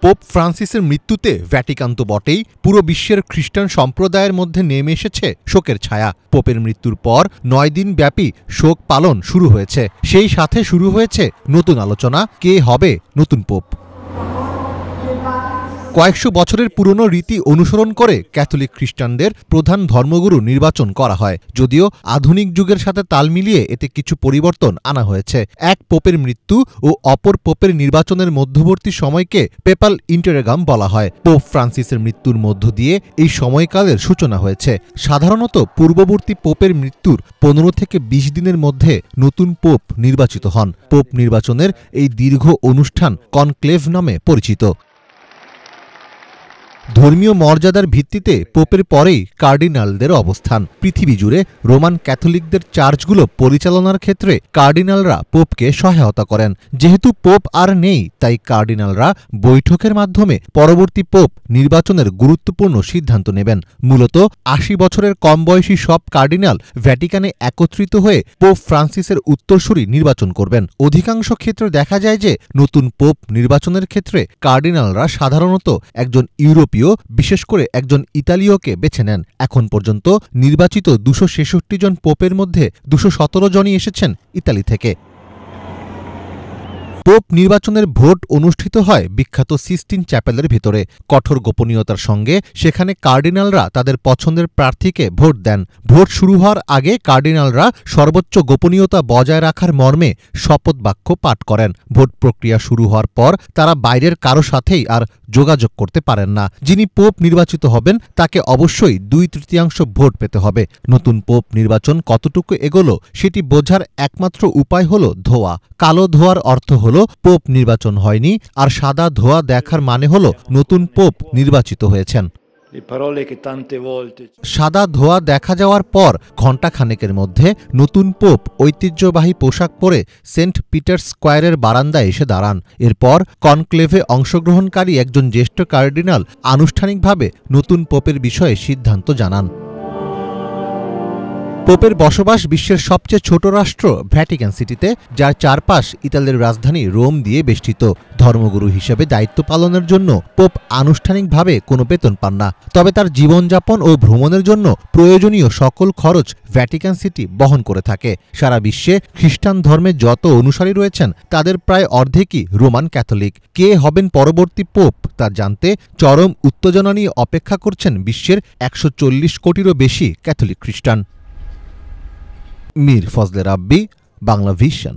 Pope ফ্রান্সিসের মৃত্যুতে Vatican তো বটেই, পুরো বিশ্বের খ্রিস্টান সম্প্রদায়ের মধ্যে নেমে এসেছে শোকের ছায়া। পোপের মৃত্যুর পর ৯ দিন ব্যাপী শোক পালন শুরু হয়েছে। সেই সাথে শুরু হয়েছে নতুন আলোচনা, কে হবে নতুন পোপ। কয়েকশো বছরের পুরনো রীতি অনুসরণ করে ক্যাথলিক খ্রিস্টানদের প্রধান ধর্মগুরু নির্বাচন করা হয়। যদিও আধুনিক যুগের সাথে তাল মিলিয়ে এতে কিছু পরিবর্তন আনা হয়েছে। এক পোপের মৃত্যু ও অপর পোপের নির্বাচনের মধ্যবর্তী সময়কে পেপাল ইন্টারেগাম বলা হয়। পোপ ফ্রান্সিসের মৃত্যুর মধ্য দিয়ে এই সময়কালের সূচনা হয়েছে। সাধারণত পূর্ববর্তী পোপের মৃত্যুর ১৫ থেকে ২০ দিনের মধ্যে নতুন পোপ নির্বাচিত হন। পোপ নির্বাচনের এই দীর্ঘ অনুষ্ঠান কনক্লেভ নামে পরিচিত। ধর্মীয় মর্যাদার ভিত্তিতে পোপের পরেই কার্ডিনালদের অবস্থান। পৃথিবী জুড়ে রোমান ক্যাথলিকদের চার্চগুলো পরিচালনার ক্ষেত্রে কার্ডিনালরা পোপকে সহায়তা করেন। যেহেতু পোপ আর নেই, তাই কার্ডিনালরা বৈঠকের মাধ্যমে পরবর্তী পোপ নির্বাচনের গুরুত্বপূর্ণ সিদ্ধান্ত নেবেন। মূলত ৮০ বছরের কম বয়সী সব কার্ডিনাল ভ্যাটিকানে একত্রিত হয়ে পোপ ফ্রান্সিসের উত্তরসূরি নির্বাচন করবেন। অধিকাংশ ক্ষেত্রে দেখা যায় যে নতুন পোপ নির্বাচনের ক্ষেত্রে কার্ডিনালরা সাধারণত একজন ইউরোপীয়, বিশেষ করে একজন ইতালীয়কে বেছে নেন। এখন পর্যন্ত নির্বাচিত ২৬৬ জন পোপের মধ্যে ২১৭ জনই এসেছেন ইতালি থেকে। পোপ নির্বাচনের ভোট অনুষ্ঠিত হয় বিখ্যাত সিস্টিন চ্যাপেলের ভিতরে। কঠোর গোপনীয়তার সঙ্গে সেখানে কার্ডিনালরা তাদের পছন্দের প্রার্থীকে ভোট দেন। ভোট শুরু হওয়ার আগে কার্ডিনালরা সর্বোচ্চ গোপনীয়তা বজায় রাখার মর্মে শপথ বাক্য পাঠ করেন। ভোট প্রক্রিয়া শুরু হওয়ার পর তারা বাইরের কারো সাথেই আর যোগাযোগ করতে পারেন না। যিনি পোপ নির্বাচিত হবেন তাকে অবশ্যই ২/৩ ভোট পেতে হবে। নতুন পোপ নির্বাচন কতটুকু এগোলো সেটি বোঝার একমাত্র উপায় হল ধোঁয়া। কালো ধোঁয়ার অর্থ হল পোপ নির্বাচন হয়নি, আর সাদা ধোঁয়া দেখার মানে হল নতুন পোপ নির্বাচিত হয়েছেন। সাদা ধোঁয়া দেখা যাওয়ার পর ঘণ্টাখানেকের মধ্যে নতুন পোপ ঐতিহ্যবাহী পোশাক পরে সেন্ট পিটার্স স্কোয়ারের বারান্দায় এসে দাঁড়ান। এরপর কনক্লেভে অংশগ্রহণকারী একজন জ্যেষ্ঠ কার্ডিনাল আনুষ্ঠানিকভাবে নতুন পোপের বিষয়ে সিদ্ধান্ত জানান। পোপের বসবাস বিশ্বের সবচেয়ে ছোট রাষ্ট্র ভ্যাটিকান সিটিতে, যার চারপাশ ইতালির রাজধানী রোম দিয়ে বেষ্টিত। ধর্মগুরু হিসেবে দায়িত্ব পালনের জন্য পোপ আনুষ্ঠানিকভাবে কোনো বেতন পান না, তবে তার জীবনযাপন ও ভ্রমণের জন্য প্রয়োজনীয় সকল খরচ ভ্যাটিকান সিটি বহন করে থাকে। সারা বিশ্বে খ্রিস্টান ধর্মের যত অনুসারী রয়েছেন তাদের প্রায় অর্ধেকই রোমান ক্যাথলিক। কে হবেন পরবর্তী পোপ তা জানতে চরম উত্তেজনা নিয়ে অপেক্ষা করছেন বিশ্বের ১৪০ কোটিরও বেশি ক্যাথলিক খ্রিস্টান। মীর ফজলে রাব্বি, বাংলা ভিশন।